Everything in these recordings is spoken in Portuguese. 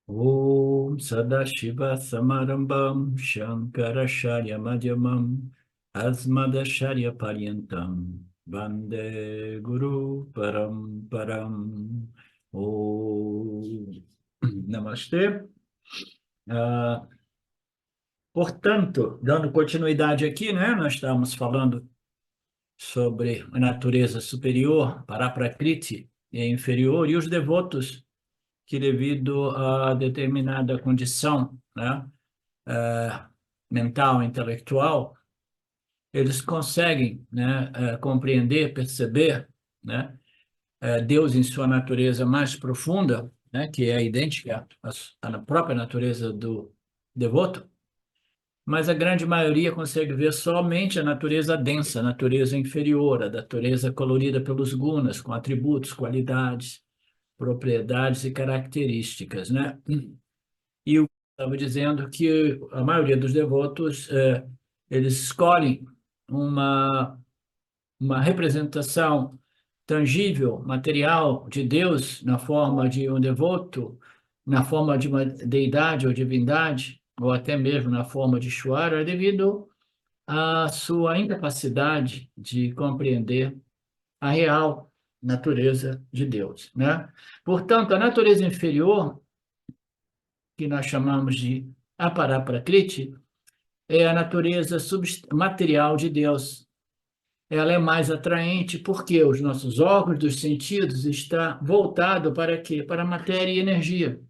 Om Sadashiva Samarambam Shankaracharya Madhyamam Asmadacharya Paryantam Vande Guru Paramparam. Om Namastê. Ah, portanto, dando continuidade aqui, né? Nós estamos falando sobre a natureza superior, Paraprakriti, e a inferior, e os devotos que, devido a determinada condição, né, mental, intelectual, eles conseguem, né, compreender, perceber, né, Deus em sua natureza mais profunda, né, que é idêntica à própria natureza do devoto, mas a grande maioria consegue ver somente a natureza densa, a natureza inferior, a natureza colorida pelos gunas, com atributos, qualidades, propriedades e características, né? E eu estava dizendo que a maioria dos devotos, eles escolhem uma, uma representação tangível, material de Deus na forma de um devoto, na forma de uma deidade ou divindade, ou até mesmo na forma de Ishvara, devido à sua incapacidade de compreender a real natureza de Deus, né? Portanto, a natureza inferior, que nós chamamos de Aparaprakriti, é a natureza material de Deus. Ela é mais atraente porque os nossos órgãos dos sentidos está voltado para quê? Para matéria e energia.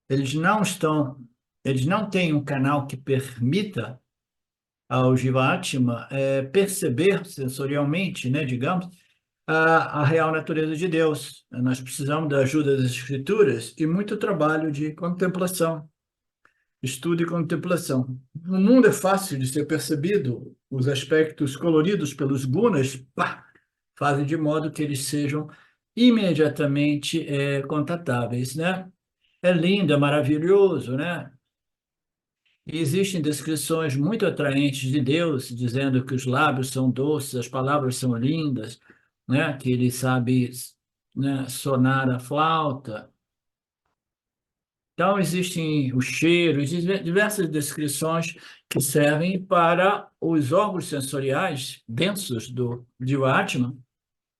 Eles não estão, eles não têm um canal que permita ao Jivatma perceber sensorialmente, né, digamos, a real natureza de Deus. Nós precisamos da ajuda das escrituras e muito trabalho de contemplação. Estudo e contemplação. O mundo é fácil de ser percebido, os aspectos coloridos pelos gunas, pá, fazem de modo que eles sejam imediatamente contatáveis, né? É lindo, é maravilhoso, né? E existem descrições muito atraentes de Deus, dizendo que os lábios são doces, as palavras são lindas, né? Que ele sabe, né, sonar a flauta. Então, existem os cheiros, diversas descrições que servem para os órgãos sensoriais densos do Jiva-Atma,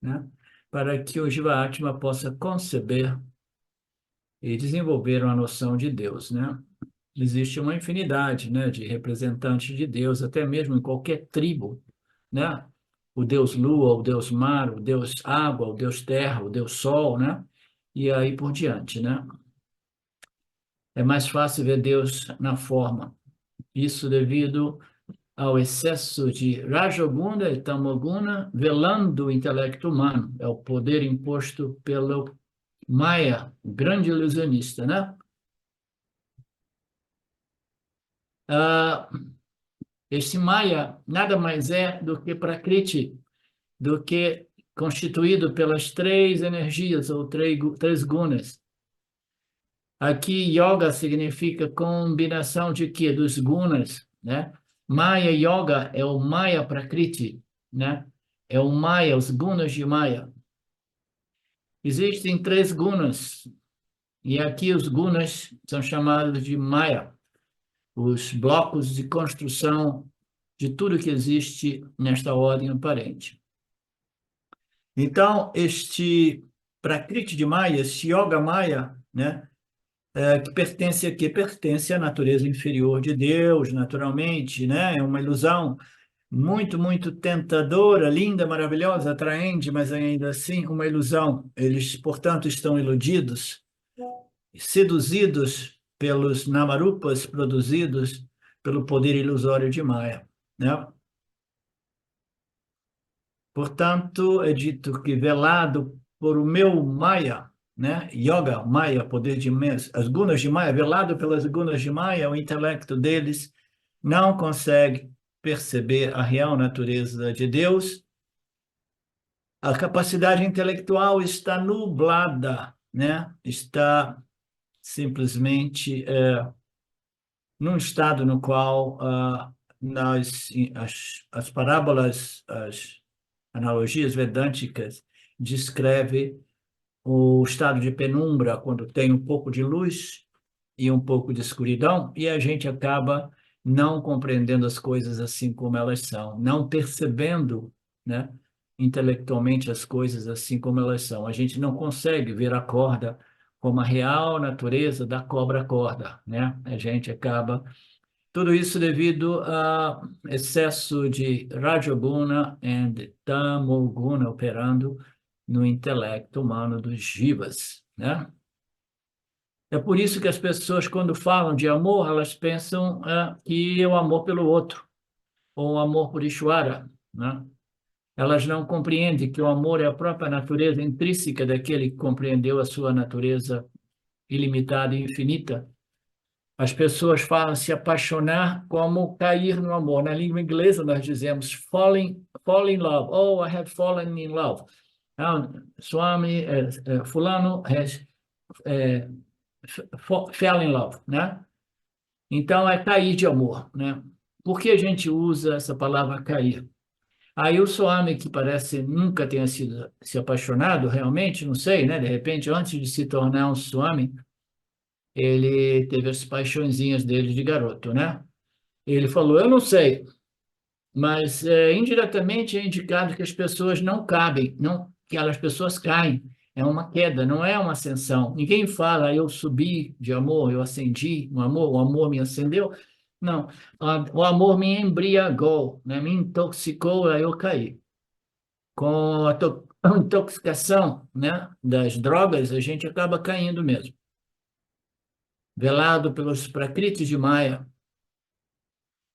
né? Para que o Jiva-Atma possa conceber e desenvolver uma noção de Deus, né? Existe uma infinidade, né, de representantes de Deus, até mesmo em qualquer tribo, né? O Deus Lua, o Deus Mar, o Deus Água, o Deus Terra, o Deus Sol, né? E aí por diante, né? É mais fácil ver Deus na forma. Isso devido ao excesso de Rajoguna e Tamoguna, velando o intelecto humano. É o poder imposto pelo Maya, o grande ilusionista, né? Ah, este Maya nada mais é do que Prakriti, do que constituído pelas três energias ou três gunas. Aqui, yoga significa combinação de quê? Dos gunas, né? Maya Yoga é o Maya Prakriti, né? É o Maya, os gunas de Maya. Existem três gunas, e aqui os gunas são chamados de Maya, os blocos de construção de tudo que existe nesta ordem aparente. Então, este Prakriti de Maya, este Yoga Maya, né? Que pertence a quê? Pertence à natureza inferior de Deus, naturalmente, né? É uma ilusão muito, muito tentadora, linda, maravilhosa, atraente, mas ainda assim uma ilusão. Eles, portanto, estão iludidos, seduzidos pelos namarupas produzidos pelo poder ilusório de Maya, né? Portanto, é dito que velado por o meu Maya, né? Yoga, Maya, poder de as gunas de Maya, velado pelas gunas de Maya, o intelecto deles não consegue perceber a real natureza de Deus. A capacidade intelectual está nublada, né? Está simplesmente num estado no qual as parábolas, as analogias vedânticas descreve o estado de penumbra, quando tem um pouco de luz e um pouco de escuridão, e a gente acaba não compreendendo as coisas assim como elas são, não percebendo, né, intelectualmente as coisas assim como elas são. A gente não consegue ver a corda como a real natureza da cobra-corda, né? A gente acaba tudo isso devido a excesso de Rajoguna e Tamoguna operando no intelecto humano dos jivas, né? É por isso que as pessoas, quando falam de amor, elas pensam que é o amor pelo outro, ou o amor por Ishvara, né? Elas não compreendem que o amor é a própria natureza intrínseca daquele que compreendeu a sua natureza ilimitada e infinita. As pessoas falam se apaixonar como cair no amor. Na língua inglesa, nós dizemos fall in love. Oh, I have fallen in love. Ah, Swami, fulano has eh, fell in love, né? Então, é cair de amor, né? Por que a gente usa essa palavra cair? Aí o Swami, que parece nunca tenha sido se apaixonado, realmente, não sei, né? De repente, antes de se tornar um Swami, ele teve as paixõezinhas dele de garoto, né? Ele falou, eu não sei, mas indiretamente é indicado que as pessoas não cabem, não, que as pessoas caem. É uma queda, não é uma ascensão. Ninguém fala, eu subi de amor, eu ascendi no amor, o amor me acendeu. Não, o amor me embriagou, né? Me intoxicou, aí eu caí. Com a intoxicação, né, das drogas, a gente acaba caindo mesmo. Velado pelos prakritis de Maya,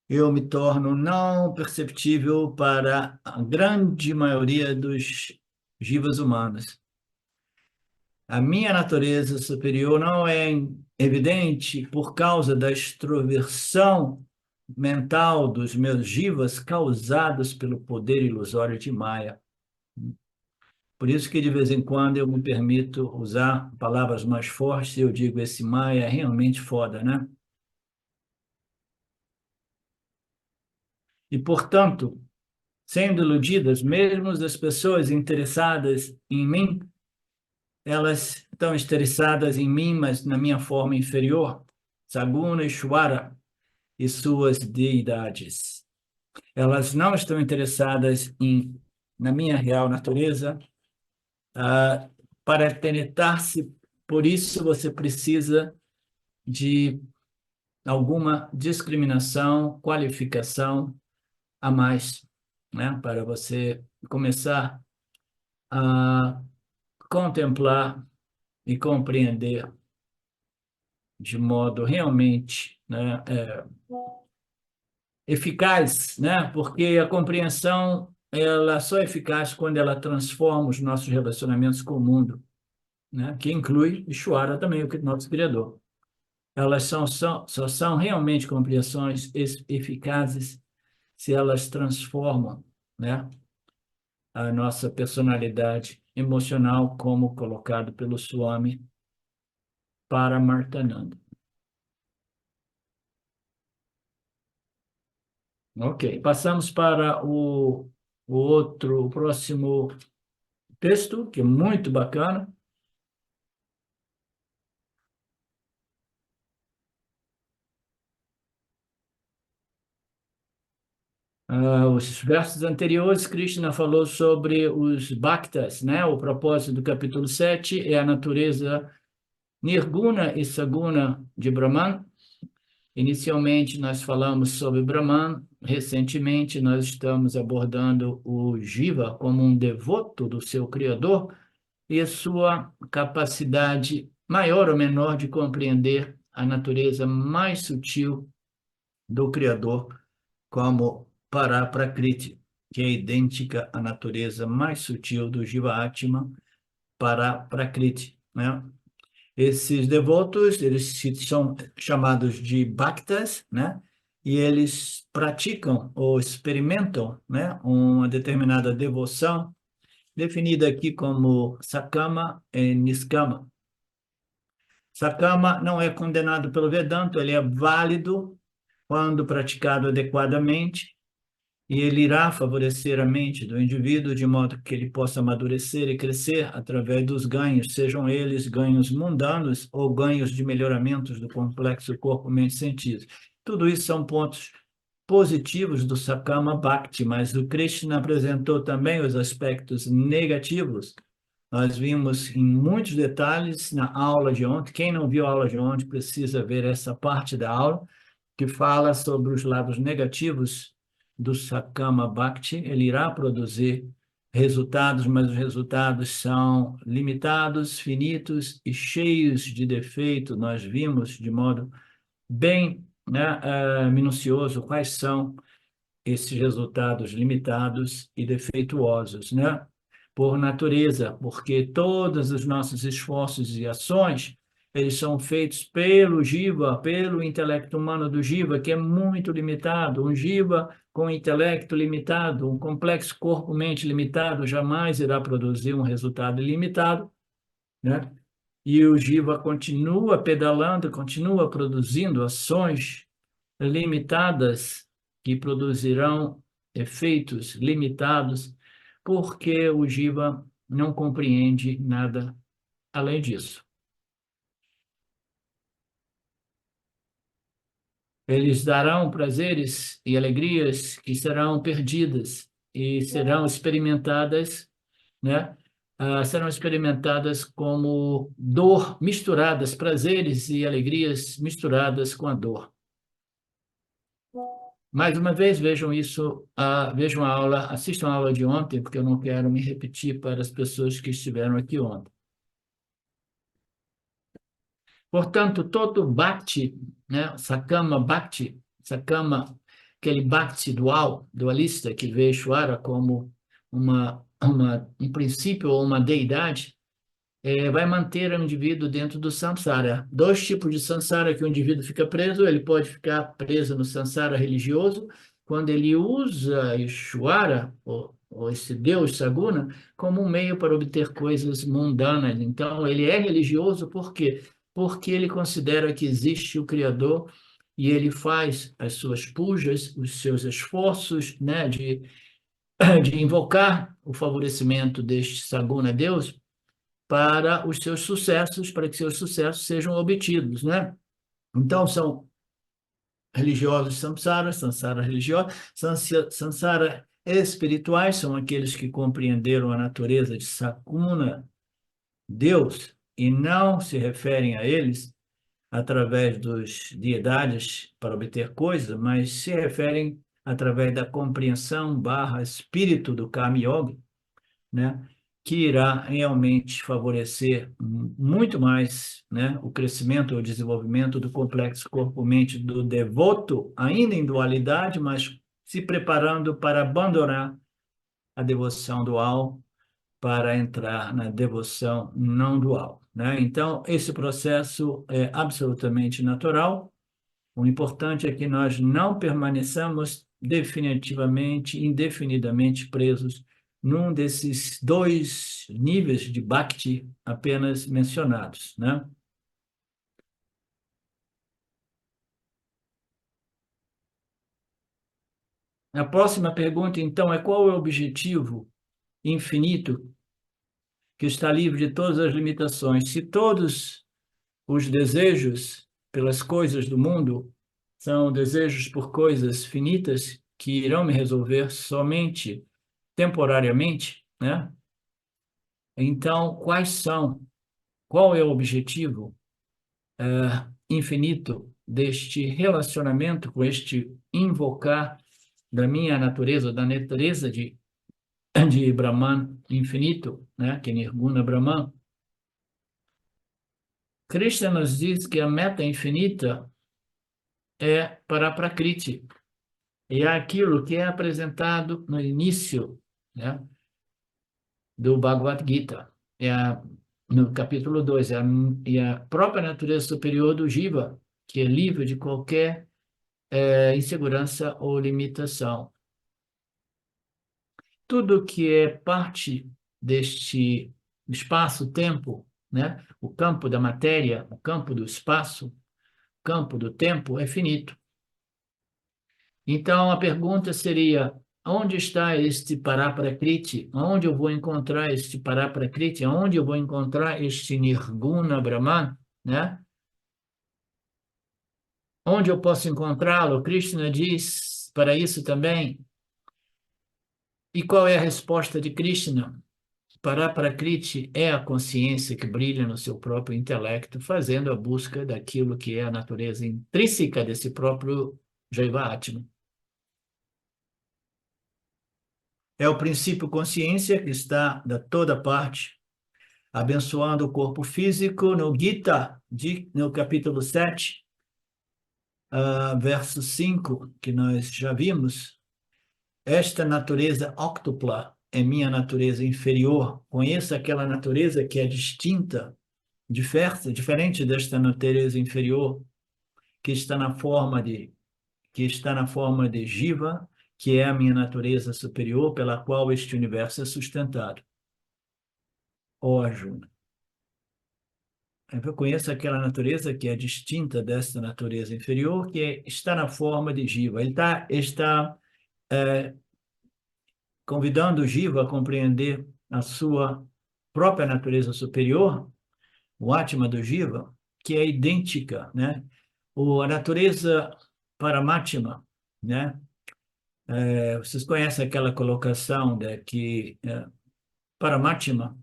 eu me torno não perceptível para a grande maioria dos jivas humanos. A minha natureza superior não é evidente por causa da extroversão mental dos meus jivas causados pelo poder ilusório de Maya. Por isso que de vez em quando eu me permito usar palavras mais fortes e eu digo esse Maya é realmente foda, né? E portanto, sendo iludidas, mesmo as pessoas interessadas em mim, elas estão interessadas em mim, mas na minha forma inferior, Saguna e Shwara e suas deidades. Elas não estão interessadas na minha real natureza, ah, para penetrar-se. Por isso você precisa de alguma discriminação, qualificação a mais, né? Para você começar a contemplar e compreender de modo realmente, né, eficaz, né? Porque a compreensão ela só é eficaz quando ela transforma os nossos relacionamentos com o mundo, né? Que inclui Ishvara também, o nosso Criador. Elas só são realmente compreensões eficazes se elas transformam, né, a nossa personalidade emocional, como colocado pelo Swami Paramarthananda. Ok, passamos para o próximo texto, que é muito bacana. Os versos anteriores, Krishna falou sobre os bhaktas, né? O propósito do capítulo 7 é a natureza nirguna e saguna de Brahman. Inicialmente, nós falamos sobre Brahman. Recentemente, nós estamos abordando o Jiva como um devoto do seu Criador e a sua capacidade maior ou menor de compreender a natureza mais sutil do Criador, como Paraprakriti, que é idêntica à natureza mais sutil do Jiva Atma, Paraprakriti, né? Esses devotos, eles são chamados de bhaktas, né? E eles praticam ou experimentam, né, uma determinada devoção, definida aqui como sakama e niskama. Sakama não é condenado pelo Vedanta, ele é válido quando praticado adequadamente, e ele irá favorecer a mente do indivíduo de modo que ele possa amadurecer e crescer através dos ganhos, sejam eles ganhos mundanos ou ganhos de melhoramentos do complexo corpo, mente e sentidos. Tudo isso são pontos positivos do Sakama Bhakti, mas o Krishna apresentou também os aspectos negativos. Nós vimos em muitos detalhes na aula de ontem. Quem não viu a aula de ontem precisa ver essa parte da aula que fala sobre os lados negativos do Sakama Bhakti. Ele irá produzir resultados, mas os resultados são limitados, finitos e cheios de defeito. Nós vimos de modo bem, né, minucioso quais são esses resultados limitados e defeituosos, né? Por natureza, porque todos os nossos esforços e ações, eles são feitos pelo Jiva, pelo intelecto humano do Jiva, que é muito limitado. Um Jiva com intelecto limitado, um complexo corpo-mente limitado, jamais irá produzir um resultado ilimitado, né? E o Jiva continua pedalando, continua produzindo ações limitadas que produzirão efeitos limitados, porque o Jiva não compreende nada além disso. Eles darão prazeres e alegrias que serão perdidas e serão experimentadas, né? Serão experimentadas como dor misturadas, prazeres e alegrias misturadas com a dor. Mais uma vez, vejam isso, vejam a aula, assistam a aula de ontem, porque eu não quero me repetir para as pessoas que estiveram aqui ontem. Portanto, todo Bhakti, né, Sakama Bhakti, Sakama, aquele Bhakti dual, dualista, que vê Ishvara como um princípio ou uma deidade, vai manter o indivíduo dentro do samsara. Dois tipos de samsara que o indivíduo fica preso: ele pode ficar preso no samsara religioso, quando ele usa Ishvara, ou esse Deus Saguna, como um meio para obter coisas mundanas. Então, ele é religioso por quê? Porque ele considera que existe o Criador e ele faz as suas pujas, os seus esforços, né, de invocar o favorecimento deste Saguna Deus para os seus sucessos, para que seus sucessos sejam obtidos, né? Então, são religiosos samsara, samsara religiosos, samsara espirituais, são aqueles que compreenderam a natureza de Sakuna, Deus, e não se referem a eles através dos deidades para obter coisas, mas se referem através da compreensão barra espírito do Karma Yoga, né, que irá realmente favorecer muito mais, né, o crescimento ou desenvolvimento do complexo corpo-mente do devoto, ainda em dualidade, mas se preparando para abandonar a devoção dual para entrar na devoção não dual, né? Então, esse processo é absolutamente natural. O importante é que nós não permaneçamos definitivamente, indefinidamente presos num desses dois níveis de Bhakti apenas mencionados, né? A próxima pergunta, então, é: qual é o objetivo infinito que está livre de todas as limitações? Se todos os desejos pelas coisas do mundo são desejos por coisas finitas que irão me resolver somente temporariamente, né? Então, qual é o objetivo infinito deste relacionamento com este invocar da minha natureza, da natureza de Brahman infinito, né? Que é Nirguna Brahman? Krishna nos diz que a meta infinita é para a Prakriti, e é aquilo que é apresentado no início, né, do Bhagavad Gita. No capítulo 2, e a própria natureza superior do Jiva, que é livre de qualquer insegurança ou limitação. Tudo que é parte deste espaço-tempo, né, o campo da matéria, o campo do espaço, o campo do tempo, é finito. Então, a pergunta seria: onde está este Paraprakriti? Onde eu vou encontrar este Paraprakriti? Onde eu vou encontrar este Nirguna Brahman, né? Onde eu posso encontrá-lo? Krishna diz para isso também. E qual é a resposta de Krishna? Paraprakriti é a consciência que brilha no seu próprio intelecto, fazendo a busca daquilo que é a natureza intrínseca desse próprio Jaiva Atma. É o princípio consciência que está da toda parte, abençoando o corpo físico no Gita, no capítulo 7, verso 5, que nós já vimos. Esta natureza óctupla é minha natureza inferior. Conheça aquela natureza que é distinta, diferente desta natureza inferior, que está na forma de Jiva, que é a minha natureza superior, pela qual este universo é sustentado. Ó Arjuna, eu conheço aquela natureza que é distinta desta natureza inferior, está na forma de Jiva. Ele está convidando o Jiva a compreender a sua própria natureza superior, o Atma do Jiva, que é idêntica, né? A natureza Paramatma, né? Vocês conhecem aquela colocação de que Paramatma,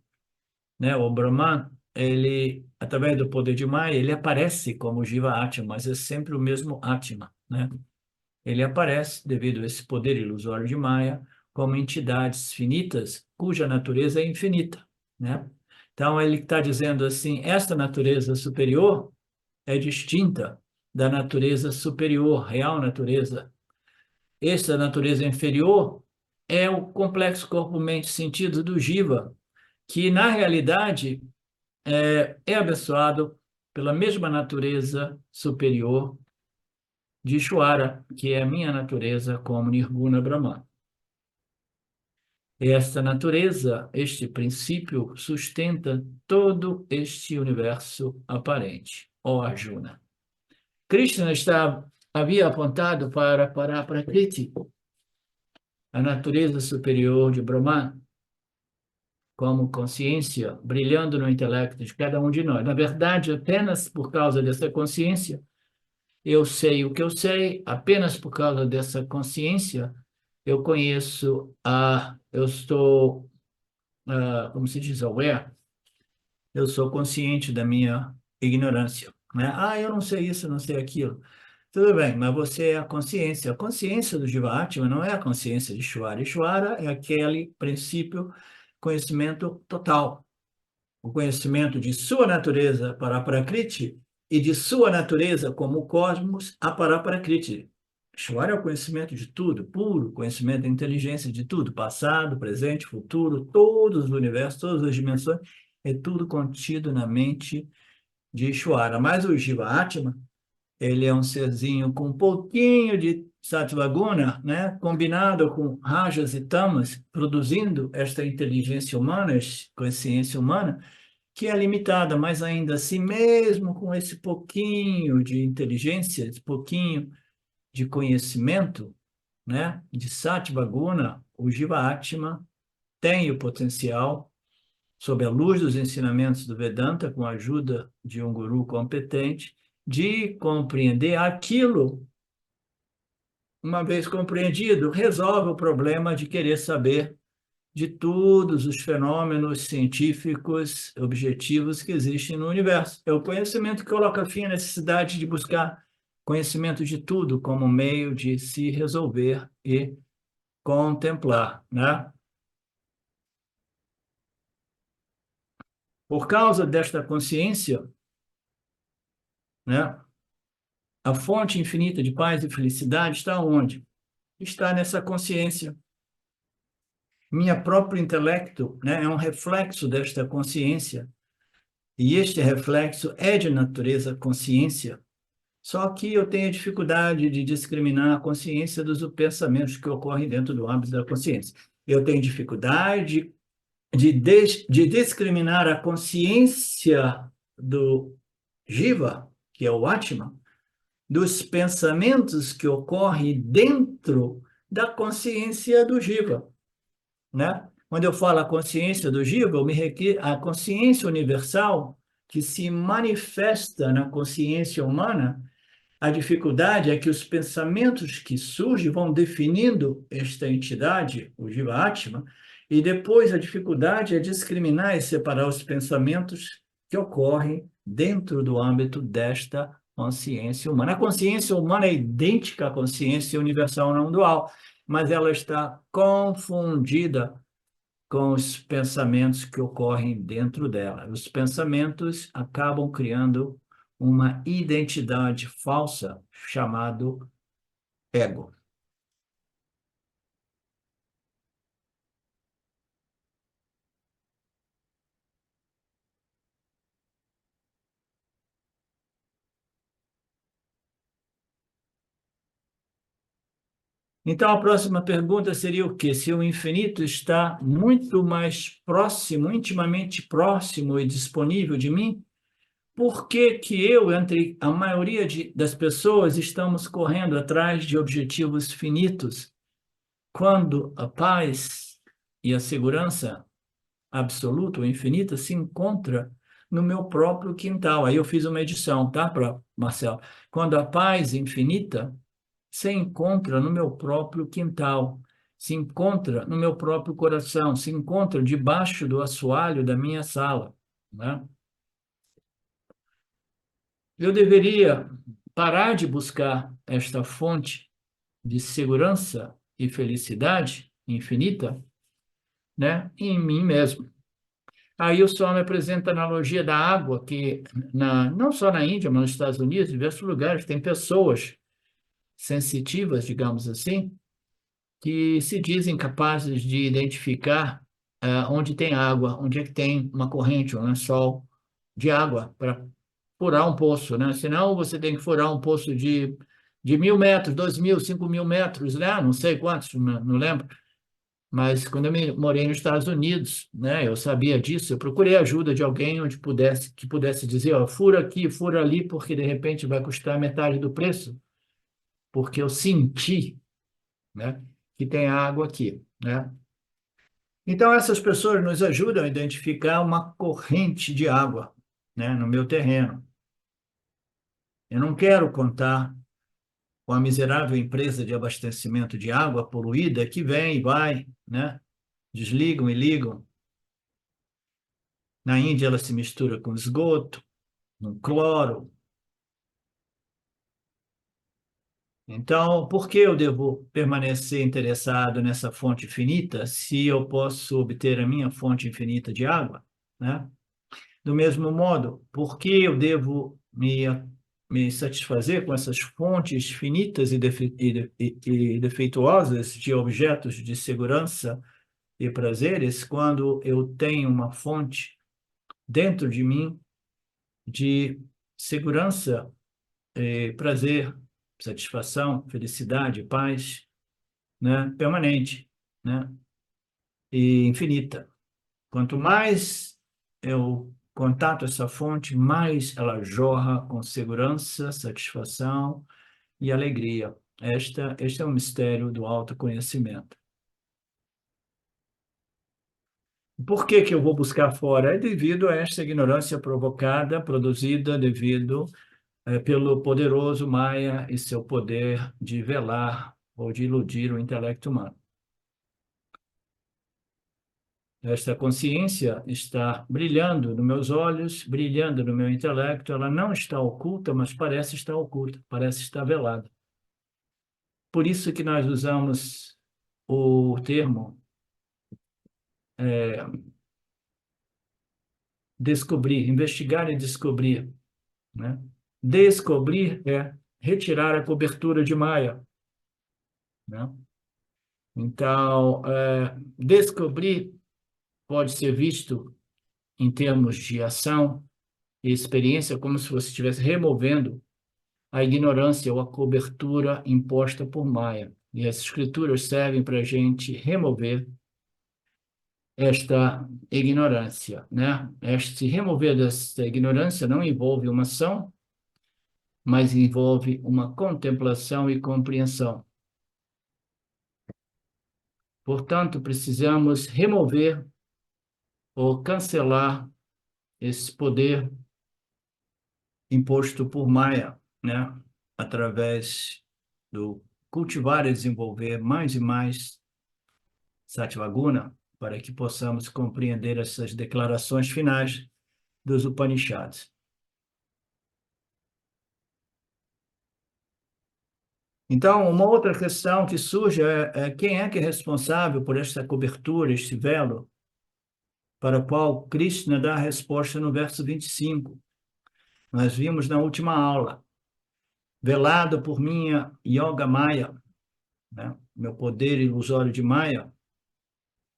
né? O Brahman, ele, através do poder de Maya, ele aparece como Jiva Atma, mas é sempre o mesmo Atma, né? Ele aparece, devido a esse poder ilusório de Maya, como entidades finitas, cuja natureza é infinita, né? Então, ele está dizendo assim, esta natureza superior é distinta da natureza superior, real natureza. Esta natureza inferior é o complexo corpo-mente-sentido do Jiva, que, na realidade, é abençoado pela mesma natureza superior de Ishvara, que é a minha natureza como Nirguna Brahman. Esta natureza, este princípio, sustenta todo este universo aparente. Ó Arjuna. Krishna havia apontado para Paraprakriti, a natureza superior de Brahman, como consciência brilhando no intelecto de cada um de nós. Na verdade, apenas por causa dessa consciência, eu sei o que eu sei, apenas por causa dessa consciência, eu conheço, eu estou, como se diz, aware, eu sou consciente da minha ignorância, né? Eu não sei isso, não sei aquilo. Tudo bem, mas você é a consciência. A consciência do Jiva-Atma não é a consciência de Ishvara. Ishvara é aquele princípio, conhecimento total. O conhecimento de sua natureza para Prakriti e de sua natureza como cosmos a Paraprakriti. Ishvara é o conhecimento de tudo, puro conhecimento da inteligência de tudo, passado, presente, futuro, todos os universos, todas as dimensões, é tudo contido na mente de Ishvara. Mas o Jiva-Atma, ele é um serzinho com um pouquinho de Sattva-guna, né? Combinado com Rajas e Tamas, produzindo esta inteligência humana, esta consciência humana, que é limitada, mas ainda assim, mesmo com esse pouquinho de inteligência, esse pouquinho de conhecimento, né, de Sattva-guna, o Jiva-Atma tem o potencial, sob a luz dos ensinamentos do Vedanta, com a ajuda de um guru competente, de compreender aquilo. Uma vez compreendido, resolve o problema de querer saber de todos os fenômenos científicos objetivos que existem no universo. É o conhecimento que coloca fim à necessidade de buscar conhecimento de tudo como meio de se resolver e contemplar, né? Por causa desta consciência, né, a fonte infinita de paz e felicidade está onde? Está nessa consciência. Minha próprio intelecto, né, é um reflexo desta consciência, e este reflexo é de natureza consciência, só que eu tenho dificuldade de discriminar a consciência dos pensamentos que ocorrem dentro do âmbito da consciência. Eu tenho dificuldade de discriminar a consciência do Jiva, que é o Atma, dos pensamentos que ocorrem dentro da consciência do Jiva, né? Quando eu falo a consciência do Jiva, eu me refiro à consciência universal que se manifesta na consciência humana. A dificuldade é que os pensamentos que surgem vão definindo esta entidade, o Jiva-Atma, e depois a dificuldade é discriminar e separar os pensamentos que ocorrem dentro do âmbito desta consciência humana. A consciência humana é idêntica à consciência universal não dual, mas ela está confundida com os pensamentos que ocorrem dentro dela. Os pensamentos acabam criando uma identidade falsa chamado ego. Então, a próxima pergunta seria o quê? Se o infinito está muito mais próximo, intimamente próximo e disponível de mim, por que que eu, entre a maioria das pessoas, estamos correndo atrás de objetivos finitos, quando a paz e a segurança absoluta ou infinita se encontra no meu próprio quintal? Aí eu fiz uma edição, tá, para Marcelo? Quando a paz infinita se encontra no meu próprio quintal, se encontra no meu próprio coração, se encontra debaixo do assoalho da minha sala, né? Eu deveria parar de buscar esta fonte de segurança e felicidade infinita, né, em mim mesmo. Aí o Swami apresenta a analogia da água, que não só na Índia, mas nos Estados Unidos, em diversos lugares, tem pessoas sensitivas, digamos assim, que se dizem capazes de identificar onde tem água, onde é que tem uma corrente, um lençol de água para furar um poço, né? Senão você tem que furar um poço de 1.000 metros, 2.000, 5.000 metros, né? Não sei quantos, não lembro. Mas quando eu morei nos Estados Unidos, né, eu sabia disso, eu procurei a ajuda de alguém que pudesse dizer, ó, fura aqui, fura ali, porque de repente vai custar metade do preço, porque eu senti, né, que tem água aqui, né? Então essas pessoas nos ajudam a identificar uma corrente de água, né, no meu terreno. Eu não quero contar com a miserável empresa de abastecimento de água poluída que vem e vai, né? Desligam e ligam. Na Índia, ela se mistura com esgoto, com cloro. Então, por que eu devo permanecer interessado nessa fonte infinita se eu posso obter a minha fonte infinita de água, né? Do mesmo modo, por que eu devo me satisfazer com essas fontes finitas e defeituosas de objetos de segurança e prazeres quando eu tenho uma fonte dentro de mim de segurança, prazer, satisfação, felicidade, paz, né, permanente, né, e infinita. Quanto mais eu contato essa fonte, mais ela jorra com segurança, satisfação e alegria. Este é o mistério do autoconhecimento. Por que que eu vou buscar fora? É devido a esta ignorância provocada, produzida devido pelo poderoso Maya e seu poder de velar ou de iludir o intelecto humano. Esta consciência está brilhando nos meus olhos, brilhando no meu intelecto, ela não está oculta, mas parece estar oculta, parece estar velada. Por isso que nós usamos o termo é, descobrir, investigar e descobrir, né? Descobrir é retirar a cobertura de Maya, né? Então, descobrir pode ser visto em termos de ação e experiência como se você estivesse removendo a ignorância ou a cobertura imposta por Maya. E as escrituras servem para a gente remover esta ignorância, né? Este remover desta ignorância não envolve uma ação, mas envolve uma contemplação e compreensão. Portanto, precisamos remover ou cancelar esse poder imposto por Maia, né? Através do cultivar e desenvolver mais e mais Sattvaguna, para que possamos compreender essas declarações finais dos Upanishads. Então, uma outra questão que surge é quem é que é responsável por esta cobertura, este velo, para o qual Krishna dá a resposta no verso 25. Nós vimos na última aula, velado por minha Yoga Maya, né? Meu poder ilusório de Maya,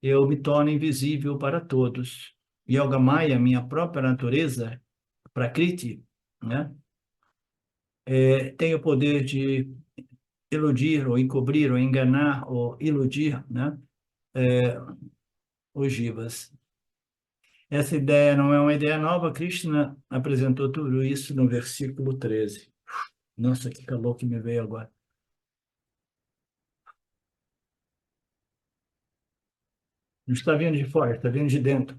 eu me torno invisível para todos. Yoga Maya, minha própria natureza, Prakriti, né? Tem o poder de iludir, ou encobrir, ou enganar, ou iludir, né? É, os jivas. Essa ideia não é uma ideia nova, Krishna apresentou tudo isso no versículo 13. Nossa, que calor que me veio agora. Não está vindo de fora, está vindo de dentro.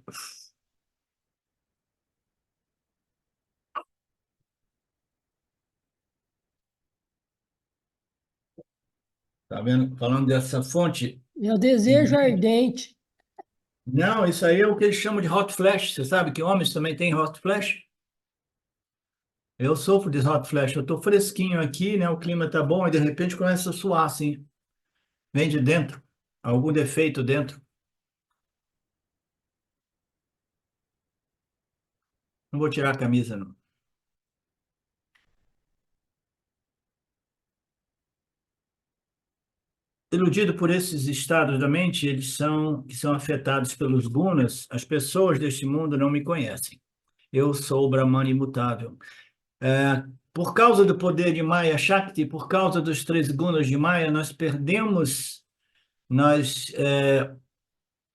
Está vendo? Falando dessa fonte. Meu desejo ardente. Não, isso aí é o que eles chamam de hot flash. Você sabe que homens também têm hot flash? Eu sofro de hot flash. Eu estou fresquinho aqui, né? O clima está bom e de repente começa a suar assim. Vem de dentro. Algum defeito dentro. Não vou tirar a camisa, não. Iludido por esses estados da mente, que são afetados pelos gunas, as pessoas deste mundo não me conhecem. Eu sou o Brahman imutável. Por causa do poder de Maya Shakti, por causa dos três gunas de Maya, nós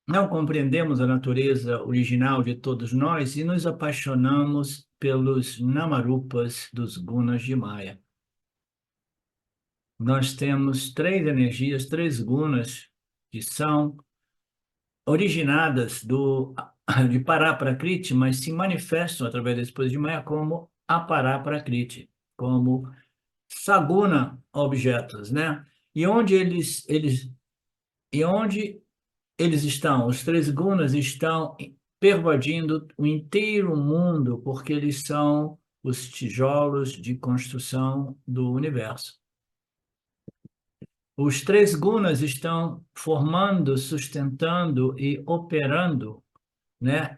não compreendemos a natureza original de todos nós e nos apaixonamos pelos namarupas dos gunas de Maya. Nós temos três energias, três gunas, que são originadas de Paraprakriti, mas se manifestam através desse poder de Maya como Aparaprakriti, como Saguna objetos, né? E onde eles estão? Os três gunas estão pervadindo o inteiro mundo, porque eles são os tijolos de construção do universo. Os três gunas estão formando, sustentando e operando, né,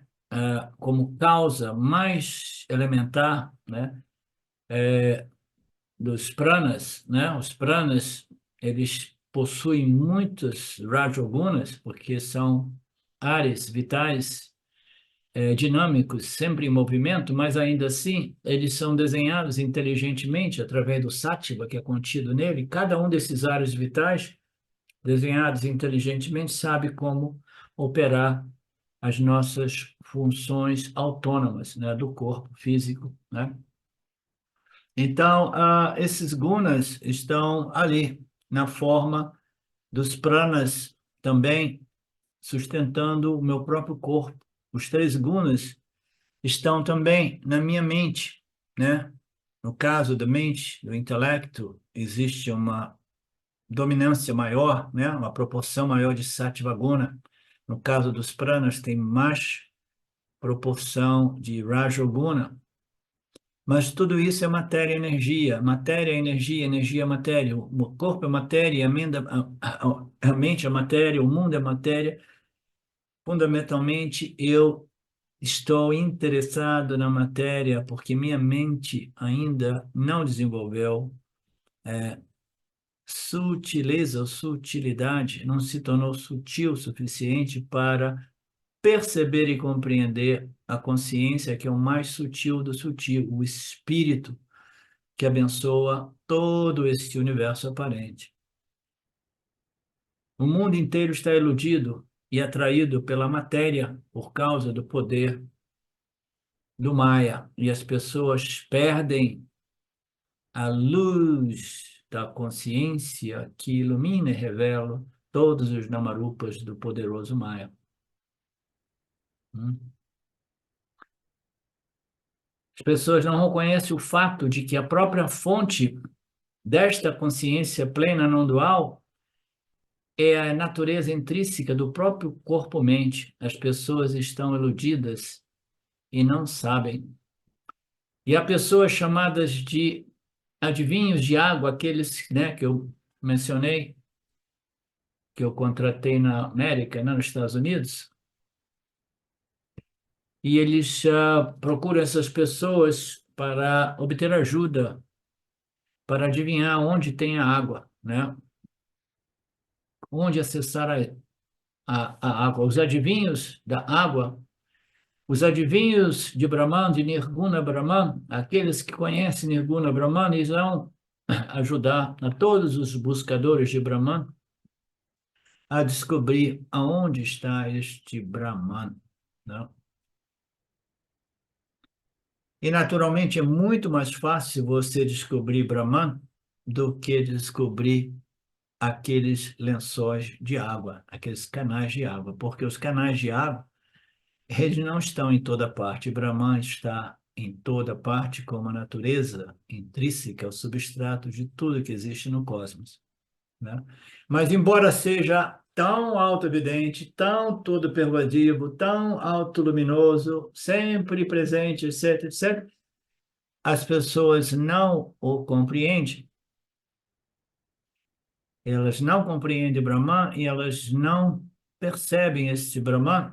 como causa mais elementar, né, dos pranas, né? Os pranas, eles possuem muitos rajogunas, porque são áreas vitais, dinâmicos, sempre em movimento, mas ainda assim eles são desenhados inteligentemente através do sattva que é contido nele. Cada um desses áreas vitais, desenhados inteligentemente, sabe como operar as nossas funções autônomas, né, do corpo físico, né? Então, esses gunas estão ali, na forma dos pranas também, sustentando o meu próprio corpo. Os três gunas estão também na minha mente, né? No caso da mente, do intelecto, existe uma dominância maior, né? Uma proporção maior de sattva guna. No caso dos pranas, tem mais proporção de rajoguna. Mas tudo isso é matéria, energia, energia, matéria. O corpo é matéria, a mente é matéria, o mundo é matéria. Fundamentalmente, eu estou interessado na matéria porque minha mente ainda não desenvolveu sutileza ou sutilidade, não se tornou sutil o suficiente para perceber e compreender a consciência, que é o mais sutil do sutil, o espírito que abençoa todo este universo aparente. O mundo inteiro está iludido e atraído pela matéria por causa do poder do Maya, e as pessoas perdem a luz da consciência que ilumina e revela todos os Namarupas do poderoso Maya. As pessoas não reconhecem o fato de que a própria fonte desta consciência plena não dual é a natureza intrínseca do próprio corpo-mente. As pessoas estão iludidas e não sabem. E há pessoas chamadas de adivinhos de água, aqueles, né, que eu mencionei, que eu contratei na América, né, nos Estados Unidos, e eles procuram essas pessoas para obter ajuda, para adivinhar onde tem a água, né? Onde acessar a água. Os adivinhos da água, os adivinhos de Brahman, de Nirguna Brahman, aqueles que conhecem Nirguna Brahman, eles vão ajudar a todos os buscadores de Brahman a descobrir aonde está este Brahman, né? E, naturalmente, é muito mais fácil você descobrir Brahman do que descobrir aqueles lençóis de água, aqueles canais de água, porque os canais de água, eles não estão em toda parte. Brahman está em toda parte como a natureza intrínseca, o substrato de tudo que existe no cosmos, né? Mas, embora seja tão auto-evidente, tão todo-pervasivo, tão auto-luminoso, sempre presente, etc., etc., as pessoas não o compreendem. Elas não compreendem Brahman e elas não percebem este Brahman,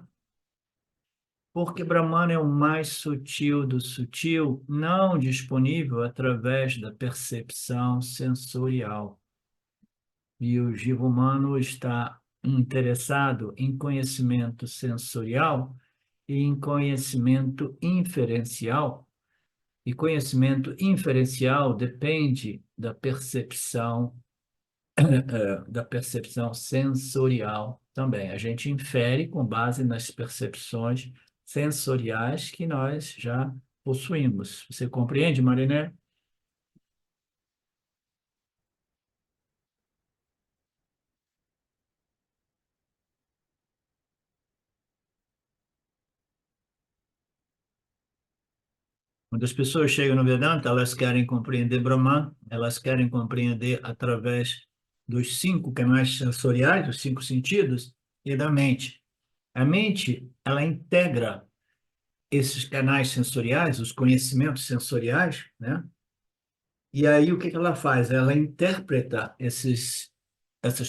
porque Brahman é o mais sutil do sutil, não disponível através da percepção sensorial. E o jiva humano está interessado em conhecimento sensorial e em conhecimento inferencial. E conhecimento inferencial depende da percepção sensorial também. A gente infere com base nas percepções sensoriais que nós já possuímos. Você compreende, Mariné? Quando as pessoas chegam no Vedanta, elas querem compreender Brahman, elas querem compreender através dos 5 canais sensoriais, os 5 sentidos, e da mente. A mente, ela integra esses canais sensoriais, os conhecimentos sensoriais, né? E aí o que que ela faz? Ela interpreta essas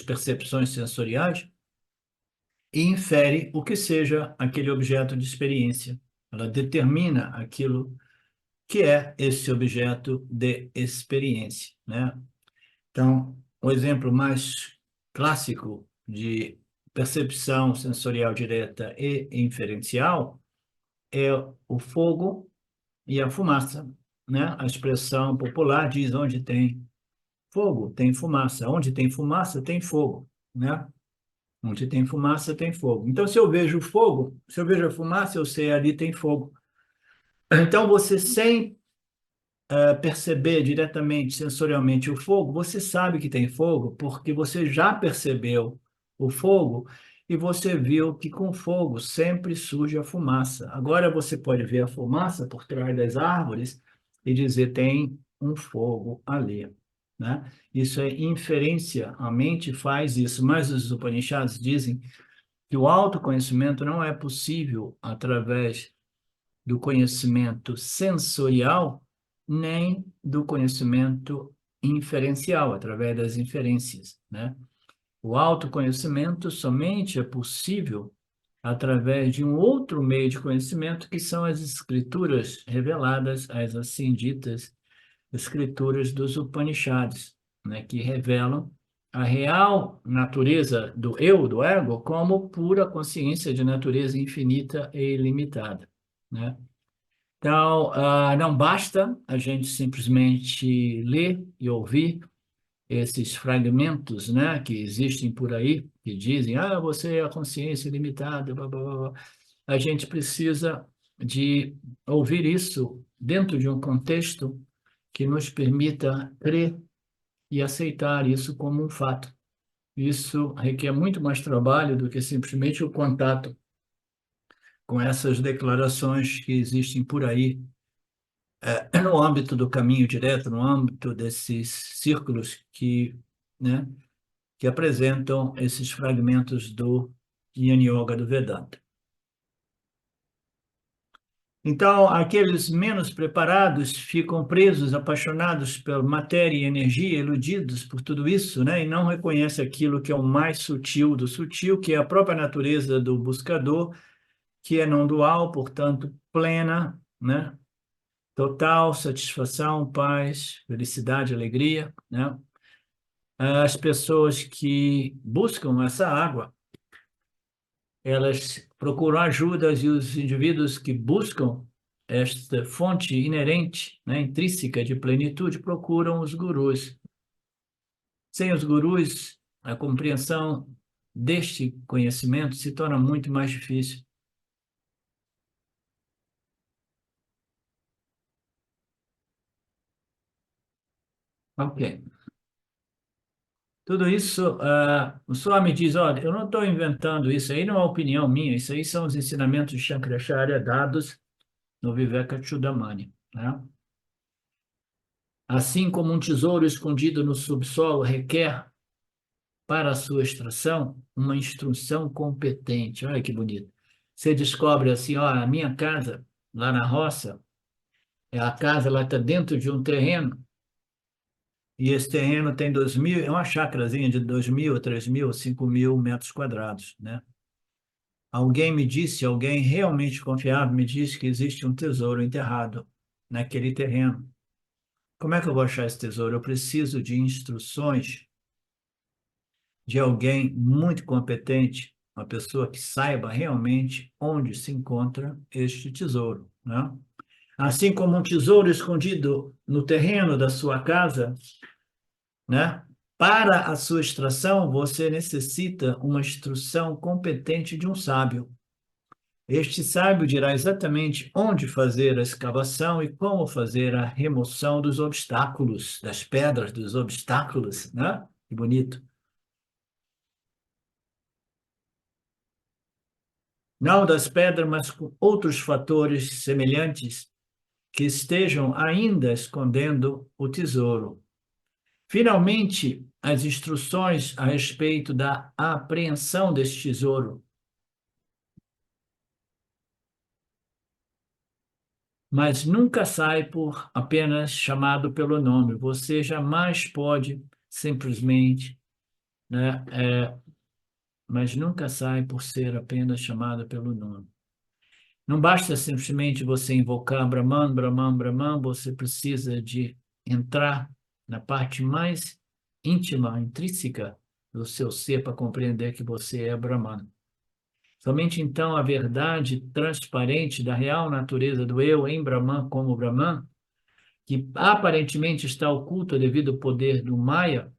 percepções sensoriais e infere o que seja aquele objeto de experiência. Ela determina aquilo que é esse objeto de experiência, né? Então, o exemplo mais clássico de percepção sensorial direta e inferencial é o fogo e a fumaça, né? A expressão popular diz: onde tem fogo, tem fumaça. Onde tem fumaça, tem fogo, né? Onde tem fumaça, tem fogo. Então, se eu vejo fogo, se eu vejo a fumaça, eu sei ali tem fogo. Então, você sem perceber diretamente, sensorialmente o fogo, você sabe que tem fogo, porque você já percebeu o fogo e você viu que com fogo sempre surge a fumaça. Agora você pode ver a fumaça por trás das árvores e dizer tem um fogo ali, né? Isso é inferência, a mente faz isso, mas os Upanishads dizem que o autoconhecimento não é possível através do conhecimento sensorial, nem do conhecimento inferencial, através das inferências, né? O autoconhecimento somente é possível através de um outro meio de conhecimento, que são as escrituras reveladas, as assim ditas escrituras dos Upanishads, né, que revelam a real natureza do eu, do ego, como pura consciência de natureza infinita e ilimitada, né? Então, não basta a gente simplesmente ler e ouvir esses fragmentos, né, que existem por aí, que dizem, você é a consciência ilimitada, blá, blá, blá, blá. A gente precisa de ouvir isso dentro de um contexto que nos permita crer e aceitar isso como um fato, isso requer muito mais trabalho do que simplesmente o contato com essas declarações que existem por aí, no âmbito do caminho direto, no âmbito desses círculos né, que apresentam esses fragmentos do Jnana Yoga do Vedanta. Então, aqueles menos preparados ficam presos, apaixonados pela matéria e energia, iludidos por tudo isso, né? E não reconhecem aquilo que é o mais sutil do sutil, que é a própria natureza do buscador, que é não dual, portanto, plena, né? Total satisfação, paz, felicidade, alegria, né? As pessoas que buscam essa água, elas procuram ajudas e os indivíduos que buscam esta fonte inerente, né, intrínseca de plenitude, procuram os gurus. Sem os gurus, a compreensão deste conhecimento se torna muito mais difícil. Ok. Tudo isso, o Swami diz, olha, eu não estou inventando isso aí, não é uma opinião minha, isso aí são os ensinamentos de Shankaracharya dados no Vivekachudamani, né? Assim como um tesouro escondido no subsolo requer, para a sua extração, uma instrução competente. Olha que bonito. Você descobre assim, ó, a minha casa, lá na roça, a casa lá está dentro de um terreno, e esse terreno tem 2.000, é uma chácarazinha de 2.000, 3.000, 5.000 metros quadrados, né? Alguém me disse, alguém realmente confiável me disse que existe um tesouro enterrado naquele terreno. Como é que eu vou achar esse tesouro? Eu preciso de instruções de alguém muito competente, uma pessoa que saiba realmente onde se encontra este tesouro, né? Assim como um tesouro escondido no terreno da sua casa, né? Para a sua extração, você necessita uma instrução competente de um sábio. Este sábio dirá exatamente onde fazer a escavação e como fazer a remoção dos obstáculos, das pedras, dos obstáculos, né? Que bonito. Não das pedras, mas com outros fatores semelhantes que estejam ainda escondendo o tesouro. Finalmente, as instruções a respeito da apreensão desse tesouro. Mas nunca sai por apenas chamado pelo nome. Você jamais pode simplesmente, né, mas nunca sai por ser apenas chamado pelo nome. Não basta simplesmente você invocar Brahman, Brahman, Brahman, você precisa de entrar na parte mais íntima, intrínseca do seu ser para compreender que você é Brahman. Somente então a verdade transparente da real natureza do eu em Brahman como Brahman, que aparentemente está oculta devido ao poder do Maya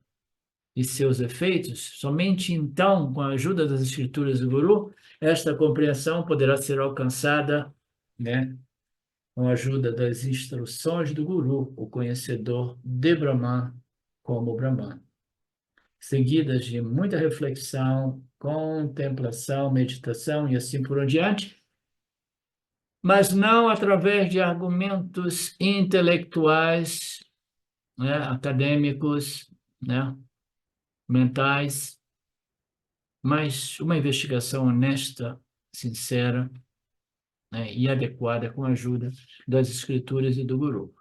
e seus efeitos, somente então, com a ajuda das escrituras do Guru, esta compreensão poderá ser alcançada, né, com a ajuda das instruções do Guru, o conhecedor de Brahman como Brahman, seguidas de muita reflexão, contemplação, meditação e assim por diante, mas não através de argumentos intelectuais, né, acadêmicos, né, mentais, mas uma investigação honesta, sincera, né, e adequada com a ajuda das escrituras e do Guru.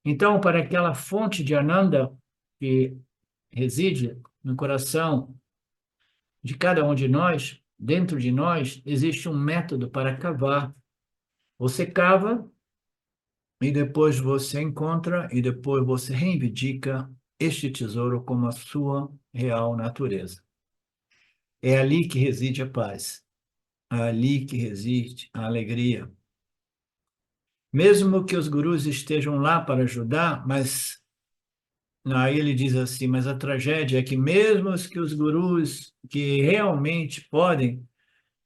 Então, para aquela fonte de Ananda que reside no coração de cada um de nós, dentro de nós, existe um método para cavar. Você cava e depois você encontra e depois você reivindica este tesouro como a sua real natureza. É ali que reside a paz, é ali que reside a alegria. Mesmo que os gurus estejam lá para ajudar, mas aí ele diz assim, mas a tragédia é que mesmo que os gurus que realmente podem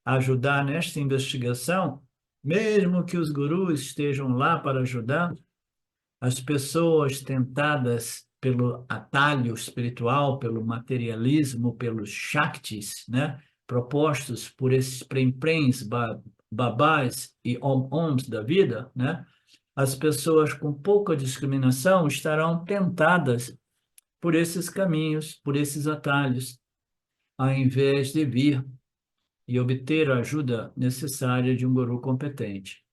ajudar nesta investigação, mesmo que os gurus estejam lá para ajudar, as pessoas tentadas pelo atalho espiritual, pelo materialismo, pelos Shaktis, né? Propostos por esses prem-prems, babás e om-oms da vida, né? As pessoas com pouca discriminação estarão tentadas por esses caminhos, por esses atalhos, ao invés de vir e obter a ajuda necessária de um guru competente.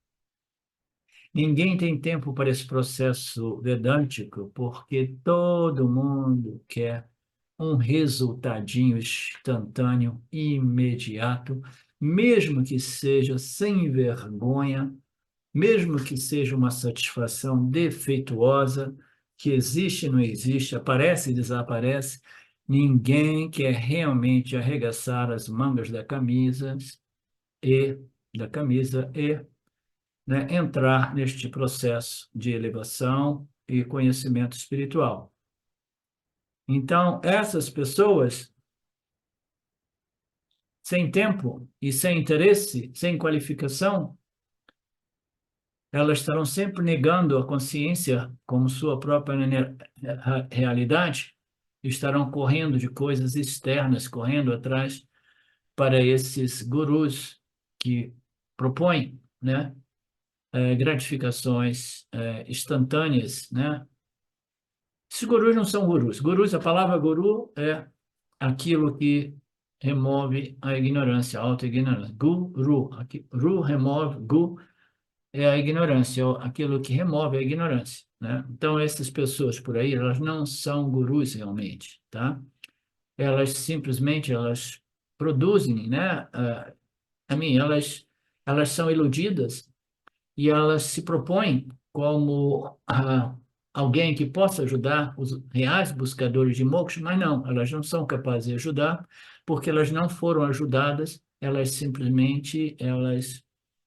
Ninguém tem tempo para esse processo vedântico, porque todo mundo quer um resultadinho instantâneo, imediato, mesmo que seja sem vergonha, mesmo que seja uma satisfação defeituosa, que existe e não existe, aparece e desaparece, ninguém quer realmente arregaçar as mangas e da camisa, né, entrar neste processo de elevação e conhecimento espiritual. Então, essas pessoas, sem tempo e sem interesse, sem qualificação, elas estarão sempre negando a consciência como sua própria realidade, estarão correndo de coisas externas, correndo atrás para esses gurus que propõem, né, gratificações instantâneas, né? Esses gurus não são gurus. Gurus, a palavra guru é aquilo que remove a ignorância, a auto-ignorância. Guru, aqui, ru remove, gu é a ignorância, aquilo que remove a ignorância, né? Então, essas pessoas por aí, elas não são gurus realmente, tá? Elas simplesmente, elas produzem, né? Elas são iludidas e elas se propõem como alguém que possa ajudar os reais buscadores de moksha, mas não, elas não são capazes de ajudar, porque elas não foram ajudadas, elas simplesmente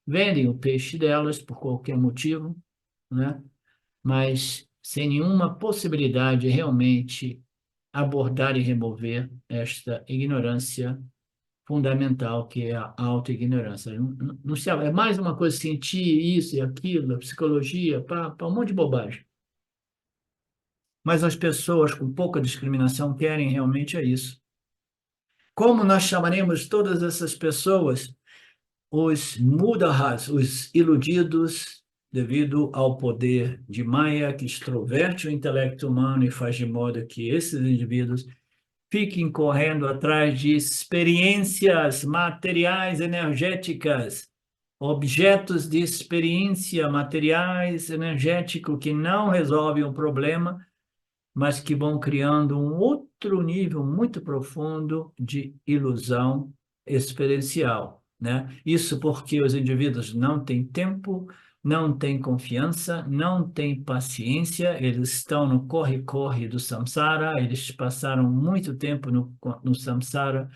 vendem o peixe delas por qualquer motivo, né? Mas sem nenhuma possibilidade de realmente abordar e remover esta ignorância fundamental, que é a auto-ignorância. Não se, é mais uma coisa sentir isso e aquilo, a psicologia, um monte de bobagem. Mas as pessoas com pouca discriminação querem realmente é isso. Como nós chamaremos todas essas pessoas? Os mudahas, os iludidos, devido ao poder de Maya, que extroverte o intelecto humano e faz de modo que esses indivíduos fiquem correndo atrás de experiências materiais energéticas, objetos de experiência materiais energéticos que não resolvem o problema, mas que vão criando um outro nível muito profundo de ilusão experiencial, né? Isso porque os indivíduos não têm tempo, não têm confiança, não têm paciência, eles estão no corre-corre do samsara, eles passaram muito tempo no samsara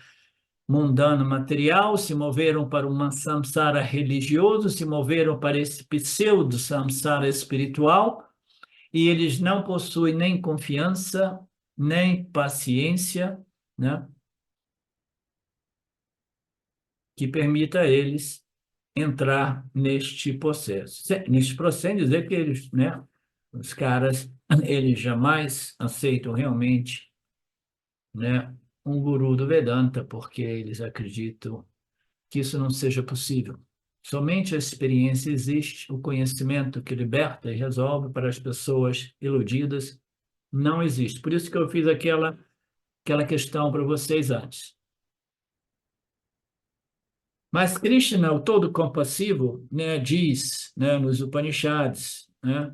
mundano material, se moveram para um samsara religioso, se moveram para esse pseudo samsara espiritual, e eles não possuem nem confiança, nem paciência, né, que permita a eles entrar neste processo. Neste processo, sem dizer que eles, né, os caras, eles jamais aceitam realmente, né, um guru do Vedanta, porque eles acreditam que isso não seja possível. Somente a experiência existe, o conhecimento que liberta e resolve para as pessoas iludidas não existe. Por isso que eu fiz aquela questão para vocês antes. Mas Krishna, o todo compassivo, né, diz, né, nos Upanishads, né,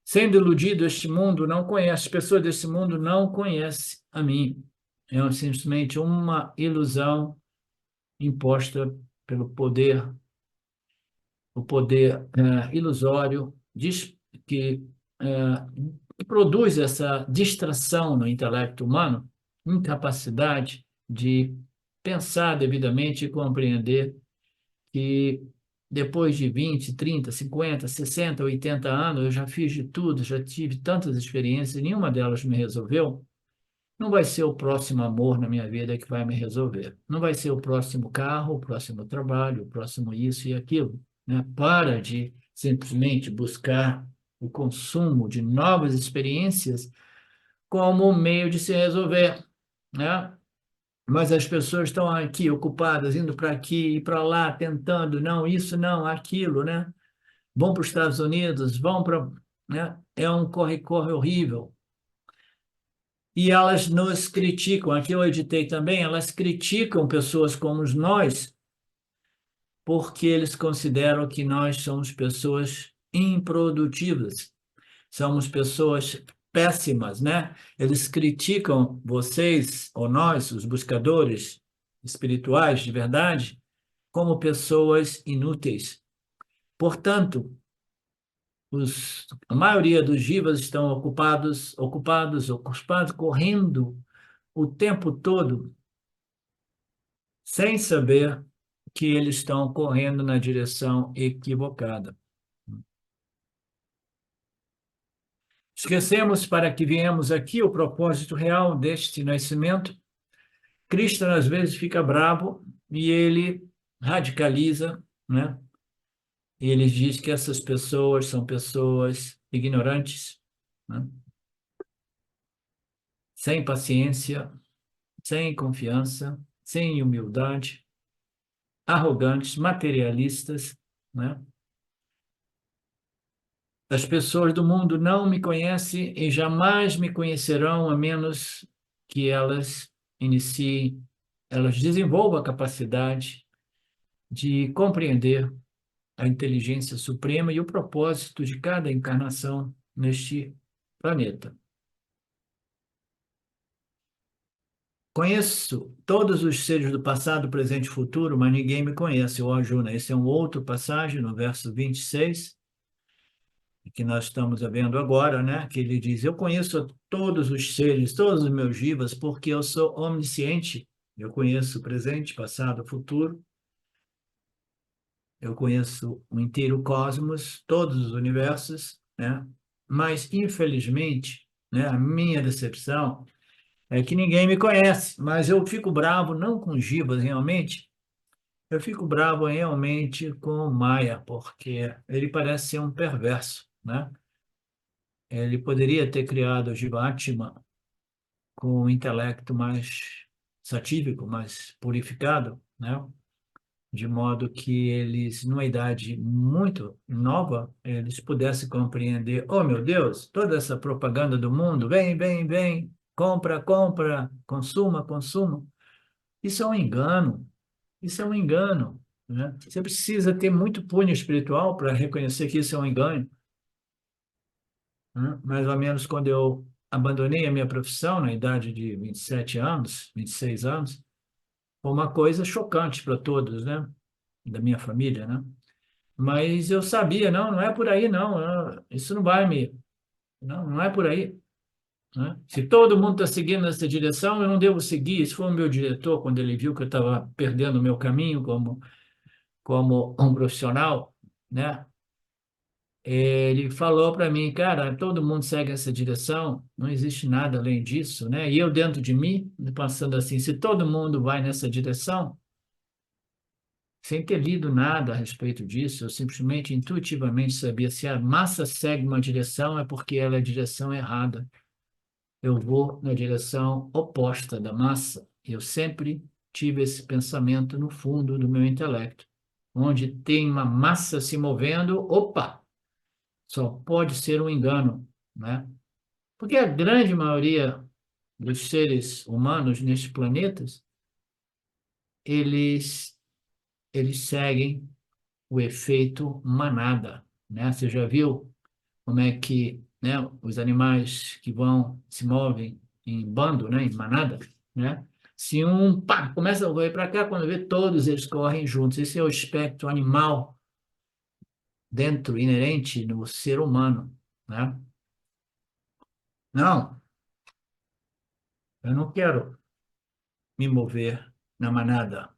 sendo iludido, este mundo não conhece, as pessoas desse mundo não conhecem a mim. É simplesmente uma ilusão imposta pelo poder, o poder ilusório que, que produz essa distração no intelecto humano, incapacidade de pensar devidamente e compreender que depois de 20, 30, 50, 60, 80 anos, eu já fiz de tudo, já tive tantas experiências, e nenhuma delas me resolveu. Não vai ser o próximo amor na minha vida que vai me resolver. Não vai ser o próximo carro, o próximo trabalho, o próximo isso e aquilo, né? Para de simplesmente buscar o consumo de novas experiências como um meio de se resolver, né? Mas as pessoas estão aqui ocupadas, indo para aqui e para lá, tentando, não, isso, não, aquilo, né? Vão para os Estados Unidos, vão para, né? É um corre-corre horrível. E elas nos criticam, aqui eu editei também, elas criticam pessoas como nós, porque eles consideram que nós somos pessoas improdutivas, somos pessoas péssimas, né? Eles criticam vocês ou nós, os buscadores espirituais de verdade, como pessoas inúteis. Portanto, a maioria dos jivas estão ocupados, correndo o tempo todo, sem saber que eles estão correndo na direção equivocada. Esquecemos para que viemos aqui o propósito real deste nascimento. Krishna, às vezes, fica bravo e ele radicaliza, né? E ele diz que essas pessoas são pessoas ignorantes, né? Sem paciência, sem confiança, sem humildade, arrogantes, materialistas, né? As pessoas do mundo não me conhecem e jamais me conhecerão a menos que elas iniciem, elas desenvolvam a capacidade de compreender a inteligência suprema e o propósito de cada encarnação neste planeta. Conheço todos os seres do passado, presente e futuro, mas ninguém me conhece, ó Arjuna. Esse é um outro passagem, no verso 26, que nós estamos vendo agora, né? Que ele diz, eu conheço todos os seres, todos os meus jivas, porque eu sou onisciente. Eu conheço o presente, passado, futuro. Eu conheço o inteiro cosmos, todos os universos, né? Mas, infelizmente, né, a minha decepção é que ninguém me conhece, mas eu fico bravo não com Jivas realmente, eu fico bravo realmente com o Maia, porque ele parece ser um perverso, né? Ele poderia ter criado o Jivatma com um intelecto mais satívico, mais purificado, né? De modo que eles, numa idade muito nova, eles pudessem compreender, oh meu Deus, toda essa propaganda do mundo, vem, vem, vem, compra, compra, consuma, consuma. Isso é um engano, isso é um engano, né? Você precisa ter muito punho espiritual para reconhecer que isso é um engano, né? Mais ou menos quando eu abandonei a minha profissão, na idade de 27 anos, 26 anos, foi uma coisa chocante para todos, né? Da minha família, né? Mas eu sabia, não, não é por aí, não. Isso não vai me. Não, não é por aí. Né? Se todo mundo está seguindo nessa direção, eu não devo seguir. Esse foi o meu diretor, quando ele viu que eu estava perdendo o meu caminho como um profissional, né? Ele falou para mim, cara, todo mundo segue essa direção, não existe nada além disso, né? E eu dentro de mim, pensando assim, se todo mundo vai nessa direção, sem ter lido nada a respeito disso, eu simplesmente intuitivamente sabia se a massa segue uma direção é porque ela é a direção errada. Eu vou na direção oposta da massa. Eu sempre tive esse pensamento no fundo do meu intelecto. Onde tem uma massa se movendo, opa, só pode ser um engano, né? Porque a grande maioria dos seres humanos nestes planetas, eles, eles seguem o efeito manada, né? Você já viu como é que, né, os animais que vão, se movem em bando, né, em manada, né? Se um pá, começa a correr para cá, quando vê, todos eles correm juntos. Esse é o espectro animal dentro, inerente no ser humano, né? Não, eu não quero me mover na manada.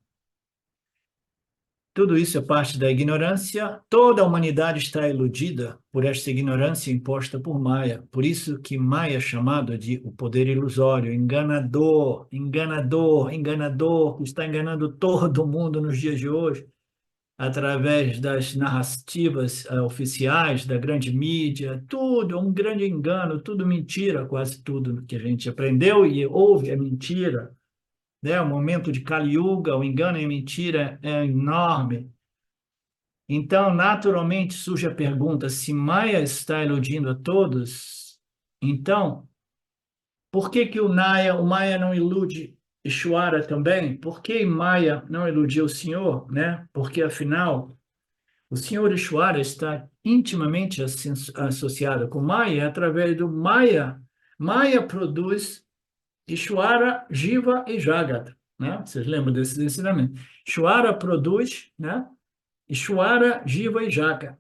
Tudo isso é parte da ignorância. Toda a humanidade está iludida por esta ignorância imposta por Maya. Por isso que Maya é chamado de o poder ilusório, enganador, enganador, enganador, que está enganando todo mundo nos dias de hoje. através das narrativas oficiais, da grande mídia, tudo um grande engano, tudo mentira, quase tudo que a gente aprendeu e ouve é mentira, né? O momento de Kali Yuga, o engano e a mentira é enorme. Então, naturalmente, surge a pergunta: se Maia está iludindo a todos, então, por que que o Maia não ilude Ishwara também? Por que Maia não iludiu o Senhor, né? Porque, afinal, o Senhor Ishwara está intimamente associado com Maya através do Maya. Maya produz Ishwara, Jiva e Jagata, né? Vocês lembram desse ensinamento? Ishwara produz, né? Ishwara, Jiva e Jagata.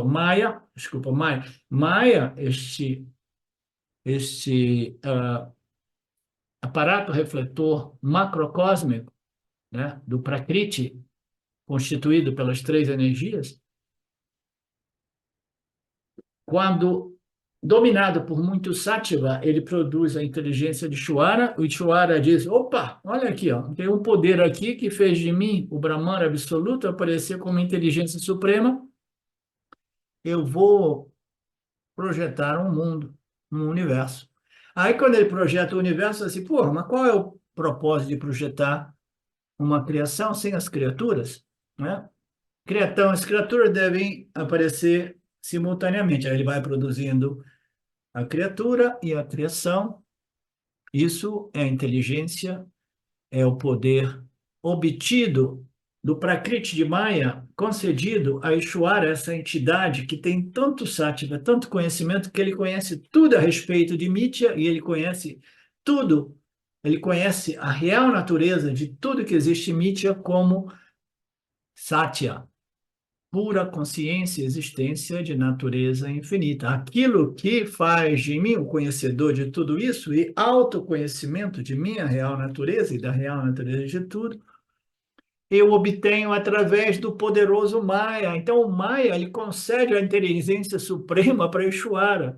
Maya, desculpa, Maya. Maya, este aparato refletor macrocósmico, né? Do Prakriti, constituído pelas três energias, quando dominado por muito sátiva, ele produz a inteligência de Ishwara. O Ishwara diz: opa, olha aqui, ó, tem um poder aqui que fez de mim, o Brahman absoluto, aparecer como inteligência suprema. Eu vou projetar um mundo, um universo. Aí, quando ele projeta o universo, assim, porra, mas qual é o propósito de projetar uma criação sem as criaturas, né? Então, as criaturas devem aparecer simultaneamente. Aí ele vai produzindo a criatura e a criação. Isso é a inteligência, é o poder obtido do Prakriti de Maya, concedido a Ishwara, essa entidade que tem tanto sátiva, tanto conhecimento, que ele conhece tudo a respeito de Mithya e ele conhece tudo, ele conhece a real natureza de tudo que existe em Mithya como Satya, pura consciência e existência de natureza infinita. Aquilo que faz de mim o conhecedor de tudo isso e autoconhecimento de minha real natureza e da real natureza de tudo, eu obtenho através do poderoso Maya. Então, o Maya, ele concede a inteligência suprema para Ishwara.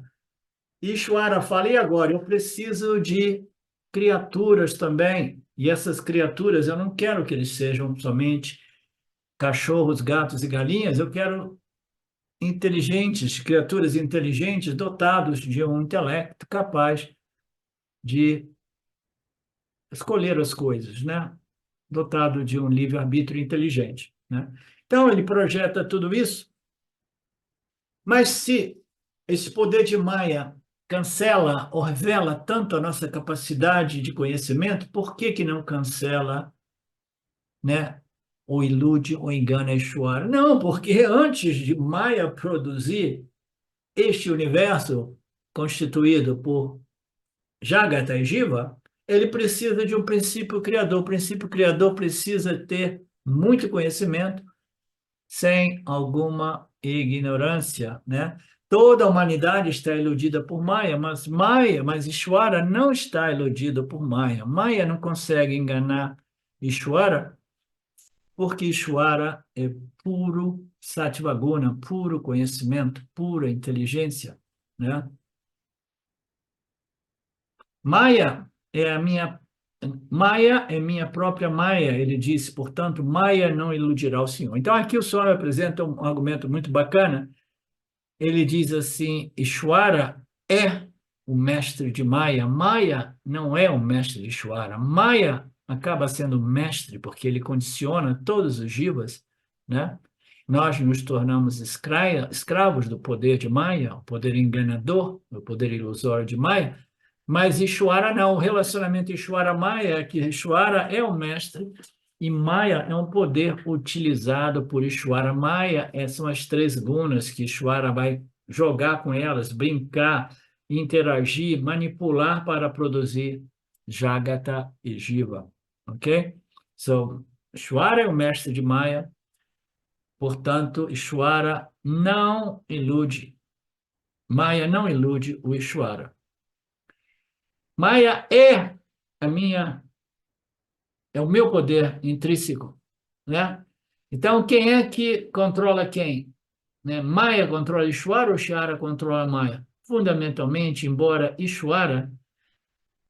E Ishwara fala: e agora? Eu preciso de criaturas também. E essas criaturas, eu não quero que eles sejam somente cachorros, gatos e galinhas, eu quero inteligentes, criaturas inteligentes, dotados de um intelecto capaz de escolher as coisas, né? Dotado de um livre-arbítrio inteligente, né? Então, ele projeta tudo isso, mas se esse poder de Maya cancela ou revela tanto a nossa capacidade de conhecimento, por que que não cancela, né? Ou ilude ou engana Ishwara? Não, porque antes de Maya produzir este universo constituído por Jagata e Jiva, ele precisa de um princípio criador. O princípio criador precisa ter muito conhecimento, sem alguma ignorância, né? Toda a humanidade está iludida por mas Ishwara não está iludido por Maya. Maya não consegue enganar Ishwara, porque Ishwara é puro Sattva-guna, puro conhecimento, pura inteligência, né? Maya Maya é minha própria Maya, ele disse, portanto, Maya não iludirá o Senhor. Então, aqui o Swami apresenta um argumento muito bacana. Ele diz assim: Ishwara é o mestre de Maya. Maya não é o mestre de Ishwara. Maya acaba sendo mestre porque ele condiciona todos os jivas, né? Nós nos tornamos escravos do poder de Maya, o poder enganador, o poder ilusório de Maya. Mas Ishwara não, o relacionamento Ishwara-Maya é que Ishwara é o mestre e Maya é um poder utilizado por Ishwara. Maya são as três gunas que Ishwara vai jogar com elas, brincar, interagir, manipular para produzir Jagata e Jiva. Ok? So, Ishwara é o mestre de Maya, portanto, Ishwara não ilude. Maya não ilude o Ishwara. Maya é o meu poder intrínseco, né? Então, quem é que controla quem? Né? Maya controla Ishwara ou Ishwara controla Maya? Fundamentalmente, embora Ishwara,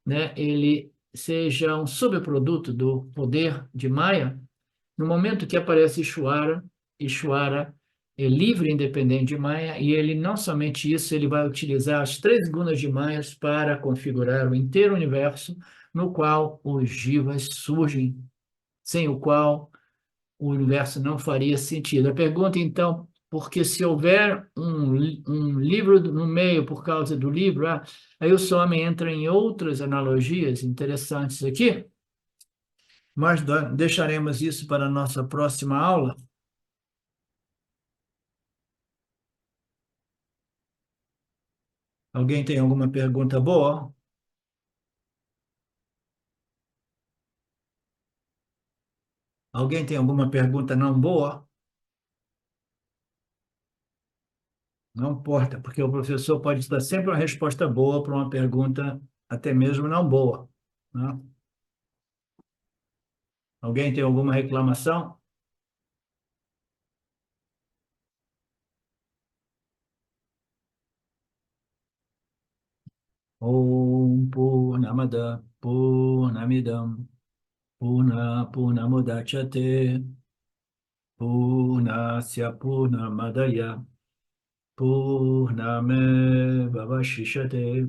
né, ele seja um subproduto do poder de Maya, No momento que aparece Ishvara, Ishvara é livre e independente de Maya, e ele não somente isso, ele vai utilizar as três gunas de Mayas para configurar o inteiro universo no qual os jivas surgem, sem o qual o universo não faria sentido. A pergunta, então, porque se houver um livro no meio por causa do livro, aí o Swami entra em outras analogias interessantes aqui, mas deixaremos isso para a nossa próxima aula. Alguém tem alguma pergunta boa? Alguém tem alguma pergunta não boa? Não importa, porque o professor pode dar sempre uma resposta boa para uma pergunta até mesmo não boa, né? Alguém tem alguma reclamação? Om Purnamada Purnamidam Purnamudachyate Purnasya Purnamadaya Purnameva Vashishate.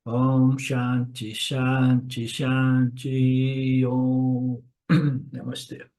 Om Shanti Shanti Shanti Om. Namastê.